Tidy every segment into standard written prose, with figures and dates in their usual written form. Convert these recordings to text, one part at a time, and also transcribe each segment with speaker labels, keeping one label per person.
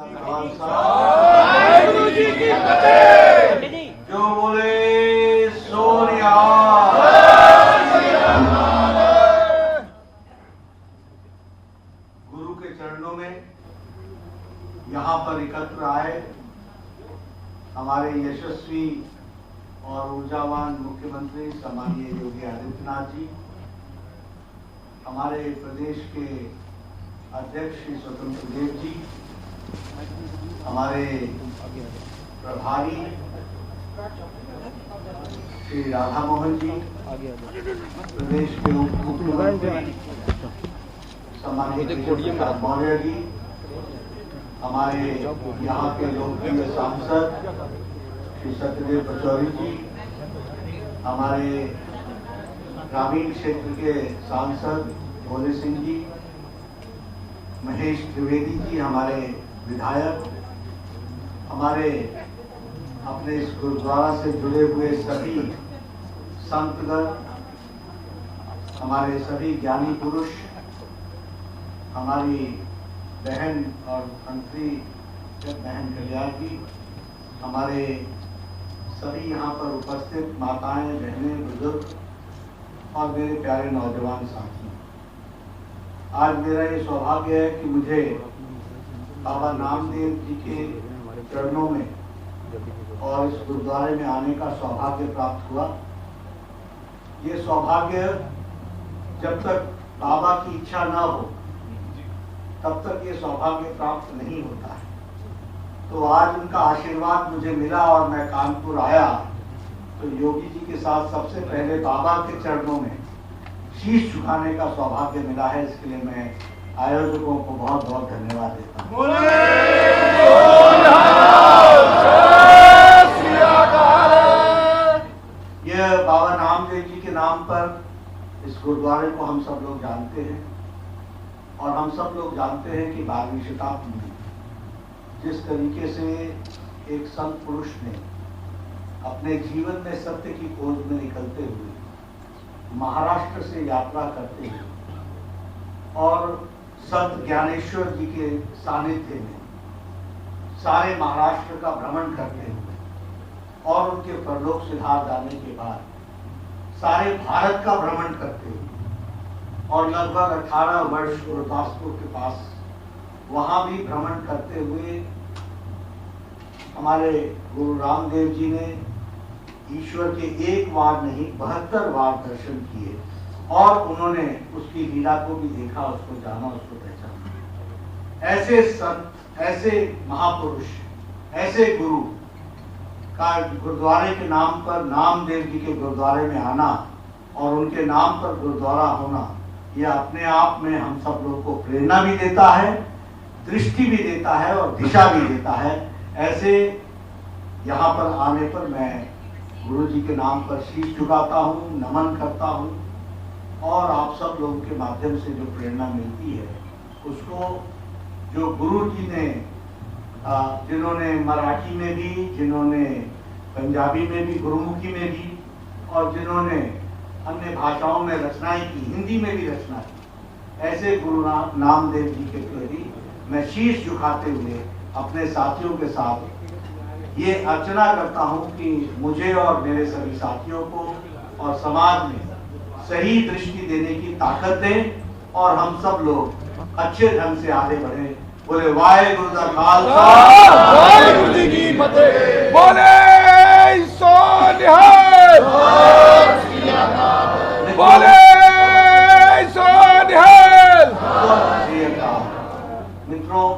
Speaker 1: वाहेगुरु जी की फतेह। जो बोले सो निहाल। गुरु के चरणों में यहाँ पर एकत्र आए हमारे यशस्वी और ऊर्जावान मुख्यमंत्री सम्माननीय योगी आदित्यनाथ जी, हमारे प्रदेश के अध्यक्ष श्री स्वतंत्र देव जी, हमारे प्रभारी श्री राधा मोहन जी, प्रदेश के उप मुख्यमंत्री सम्माननीय मौर्य जी, हमारे यहाँ के लोकप्रिय सांसद श्री सत्यदेव पचौरी जी, हमारे ग्रामीण क्षेत्र के सांसद भोले सिंह जी, महेश त्रिवेदी जी, हमारे विधायक, हमारे अपने इस गुरुद्वारा से जुड़े हुए सभी संतगण, हमारे सभी ज्ञानी पुरुष, हमारी बहन और मंत्री बहन कल्याण जी, हमारे सभी यहाँ पर उपस्थित माताएं, बहनें, बुजुर्ग और मेरे प्यारे नौजवान साथी, आज मेरा ये सौभाग्य है कि मुझे बाबा नामदेव जी के चरणों में और इस गुरुद्वारे में आने का सौभाग्य प्राप्त हुआ। ये सौभाग्य जब तक बाबा की इच्छा न हो तब तक ये सौभाग्य प्राप्त नहीं होता है। तो आज उनका आशीर्वाद मुझे मिला और मैं कानपुर आया तो योगी जी के साथ सबसे पहले बाबा के चरणों में शीश झुकाने का सौभाग्य मिला है। इसके लिए मैं आयोजकों को बहुत बहुत धन्यवाद देता हूँ। यह बाबा नामदेव जी के नाम पर इस गुरुद्वारे को हम सब लोग जानते हैं और हम सब लोग जानते हैं कि 12वीं शताब्दी में जिस तरीके से एक संत पुरुष ने अपने जीवन में सत्य की खोज में निकलते हुए महाराष्ट्र से यात्रा करते हुए और संत ज्ञानेश्वर जी के सानिध्य में सारे महाराष्ट्र का भ्रमण करते हुए और उनके परलोक सिधार जाने के बाद सारे भारत का भ्रमण करते हुए और लगभग 18 वर्ष गुरुदासपुर के पास वहां भी भ्रमण करते हुए हमारे गुरु रामदेव जी ने ईश्वर के एक बार नहीं 72 बार दर्शन किए और उन्होंने उसकी लीला को भी देखा, उसको जाना, उसको पहचाना। ऐसे संत, ऐसे महापुरुष, ऐसे गुरु का गुरुद्वारे के नाम पर, नामदेव जी के गुरुद्वारे में आना और उनके नाम पर गुरुद्वारा होना, यह अपने आप में हम सब लोग को प्रेरणा भी देता है, दृष्टि भी देता है और दिशा भी देता है। ऐसे यहाँ पर आने पर मैं गुरु जी के नाम पर शीश झुकाता हूँ, नमन करता हूँ और आप सब लोगों के माध्यम से जो प्रेरणा मिलती है उसको, जो गुरु जी ने जिन्होंने मराठी में भी, जिन्होंने पंजाबी में भी, गुरुमुखी में भी और जिन्होंने अन्य भाषाओं में रचनाएं की, हिंदी में भी रचना की, ऐसे गुरु नामदेव जी के प्रति मैं शीश झुकाते हुए अपने साथियों के साथ ये अर्चना करता हूं कि मुझे और मेरे सभी साथियों को और समाज में सही दृष्टि देने की ताकत दें और हम सब लोग अच्छे ढंग से आगे बढ़े। बोले वाहेगुरु दा खालसा,
Speaker 2: वाहेगुरु जी की फतेह। बोले सो निहाल, बोले सो निहाल।
Speaker 1: मित्रों,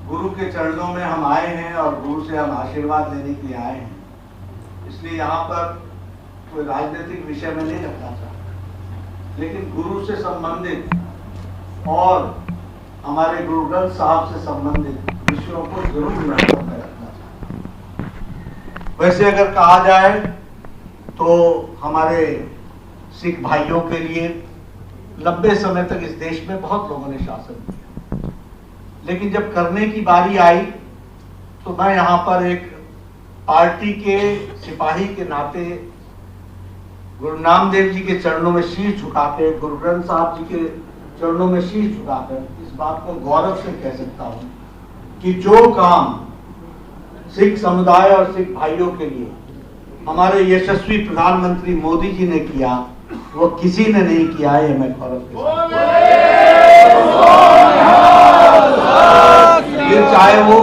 Speaker 1: गुरु के चरणों में हम आए हैं और गुरु से हम आशीर्वाद लेने के लिए आए हैं, इसलिए यहाँ पर कोई राजनीतिक विषय में नहीं रखना चाहता, लेकिन गुरु से संबंधित और हमारे गुरु ग्रंथ साहब से संबंधित विषयों को जरूर महत्व में रखना चाहता। वैसे अगर कहा जाए तो हमारे सिख भाइयों के लिए लंबे समय तक इस देश में बहुत लोगों ने शासन किया, लेकिन जब करने की बारी आई तो मैं यहाँ पर एक पार्टी के सिपाही के नाते गुरु नामदेव जी के चरणों में शीश झुकाकर, गुरु ग्रंथ साहब जी के चरणों में शीश झुकाकर इस बात को गौरव से कह सकता हूँ कि जो काम सिख समुदाय और सिख भाइयों के लिए हमारे यशस्वी प्रधानमंत्री मोदी जी ने किया, वो किसी ने नहीं किया है। ये मैं गौरव के साथ, फिर चाहे वो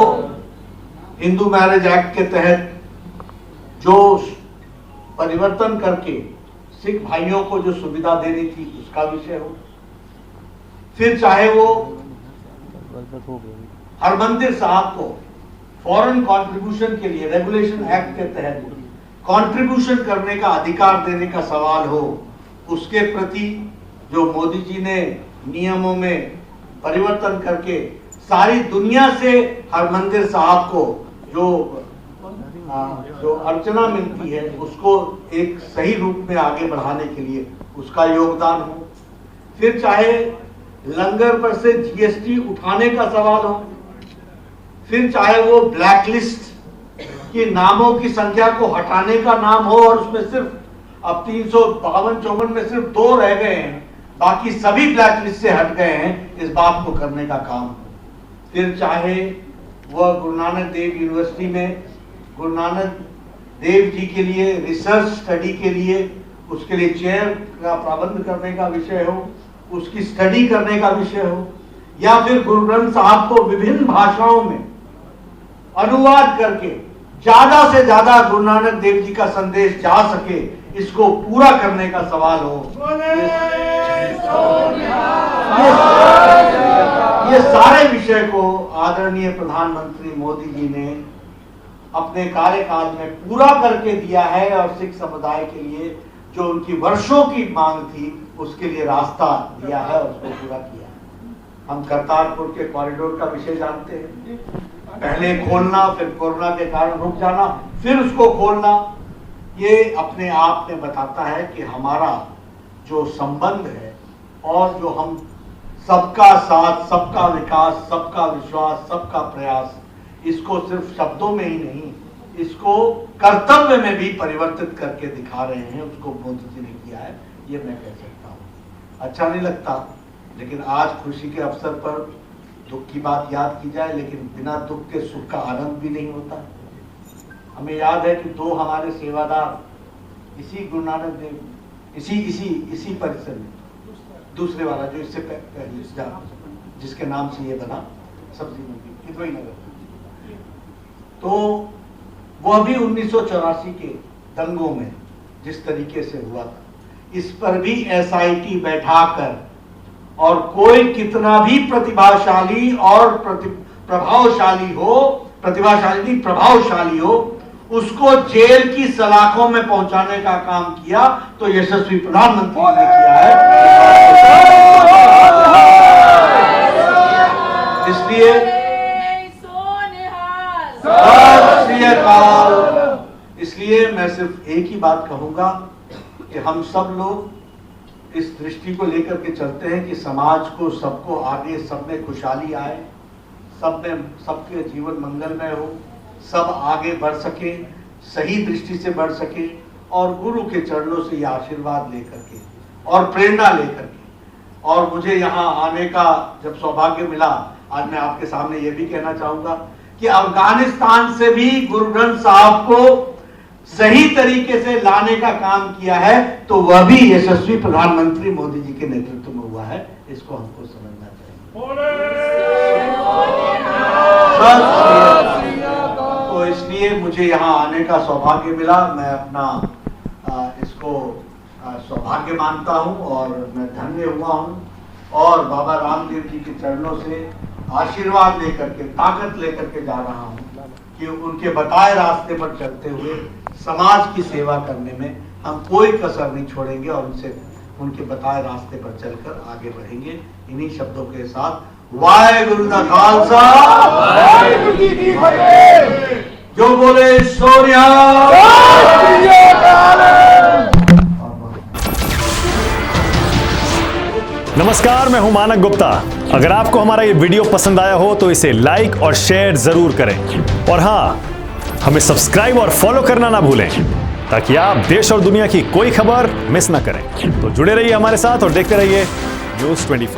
Speaker 1: हिंदू मैरिज एक्ट के तहत जो परिवर्तन करके सिख भाइयों को जो सुविधा देनी थी उसका विषय हो, फिर चाहे वो हरमंदिर साहब को फॉरेन कंट्रीब्यूशन के लिए रेगुलेशन एक्ट के तहत कंट्रीब्यूशन करने का अधिकार देने का सवाल हो, उसके प्रति जो मोदी जी ने नियमों में परिवर्तन करके सारी दुनिया से हरमंदिर साहब को जो अर्चना मिलती है उसको एक सही रूप में आगे बढ़ाने के लिए उसका योगदान हो, फिर चाहे लंगर पर से जीएसटी उठाने का सवाल हो, फिर चाहे वो ब्लैक लिस्ट की नामों की संख्या को हटाने का नाम हो और उसमें सिर्फ अब 352-54 में सिर्फ 2 रह गए हैं, बाकी सभी ब्लैक लिस्ट से हट गए हैं, इस बात को करने का काम हो, फिर चाहे वह गुरु नानक देव यूनिवर्सिटी में गुरु नानक देव जी के लिए रिसर्च स्टडी के लिए उसके लिए चेयर का प्रबंध करने का विषय हो, उसकी स्टडी करने का विषय हो, या फिर गुरु ग्रंथ साहब को विभिन्न भाषाओं में अनुवाद करके ज्यादा से ज्यादा गुरु नानक देव जी का संदेश जा सके, इसको पूरा करने का सवाल हो। ये सारे विषय को आदरणीय प्रधानमंत्री मोदी जी ने अपने कार्यकाल में पूरा करके दिया है और सिख समुदाय के लिए जो उनकी वर्षों की मांग थी उसके लिए रास्ता दिया है और उसको पूरा किया है। हम करतारपुर के कॉरिडोर का विषय जानते हैं, पहले खोलना, फिर कोरोना के कारण रुक जाना, फिर उसको खोलना, ये अपने आप में बताता है कि हमारा जो संबंध है और जो हम सबका साथ, सबका विकास, सबका विश्वास, सबका प्रयास, इसको सिर्फ शब्दों में ही नहीं, इसको कर्तव्य में भी परिवर्तित करके दिखा रहे हैं, उसको मोदी जी ने किया है, ये मैं कह सकता हूँ। अच्छा नहीं लगता, लेकिन आज खुशी के अवसर पर दुख की बात याद की जाए, लेकिन बिना दुख के सुख का आनंद भी नहीं होता। हमें याद है कि 2 हमारे सेवादार इसी गुरु नानक देव, इसी परिसर में, दूसरे वाला जो इससे पहले जिसके नाम से ये बना सब्जी मंडी कितवई नगर, तो वह भी 1984 के दंगों में जिस तरीके से हुआ था, इस पर भी एसआईटी बैठाकर और कोई कितना भी प्रतिभाशाली और प्रभावशाली हो, उसको जेल की सलाखों में पहुंचाने का काम किया, तो यशस्वी प्रधानमंत्री ने किया है। इसलिए मैं सिर्फ एक ही बात कहूंगा कि हम सब लोग इस दृष्टि को लेकर के चलते हैं कि समाज को, सबको आगे, सब में खुशहाली आए, सबके जीवन मंगलमय हो, सब आगे बढ़ सके, सही दृष्टि से बढ़ सके, और गुरु के चरणों से ये आशीर्वाद लेकर के और प्रेरणा लेकर के, और मुझे यहाँ आने का जब सौभाग्य मिला, आज मैं आपके सामने ये भी कहना चाहूंगा कि अफगानिस्तान से भी गुरु ग्रंथ साहब को सही तरीके से लाने का काम किया है, तो वह भी यशस्वी प्रधानमंत्री मोदी जी के नेतृत्व में हुआ है, इसको हमको समझना चाहिए। तो इसलिए मुझे यहाँ आने का सौभाग्य मिला, मैं अपना इसको सौभाग्य मानता हूँ और मैं धन्य हुआ हूँ, और बाबा रामदेव जी के चरणों से आशीर्वाद लेकर के, ताकत लेकर के जा रहा हूँ कि उनके बताए रास्ते पर चलते हुए समाज की सेवा करने में हम कोई कसर नहीं छोड़ेंगे और उनके बताए रास्ते पर चलकर आगे बढ़ेंगे। इन्हीं शब्दों के साथ वाहेगुरु दा खालसा, वाहेगुरु जी की फतेह। जो बोले सोनिया।
Speaker 3: नमस्कार, मैं हूं मानक गुप्ता। अगर आपको हमारा ये वीडियो पसंद आया हो तो इसे लाइक और शेयर जरूर करें, और हाँ, हमें सब्सक्राइब और फॉलो करना ना भूलें ताकि आप देश और दुनिया की कोई खबर मिस ना करें। तो जुड़े रहिए हमारे साथ और देखते रहिए न्यूज़ 24।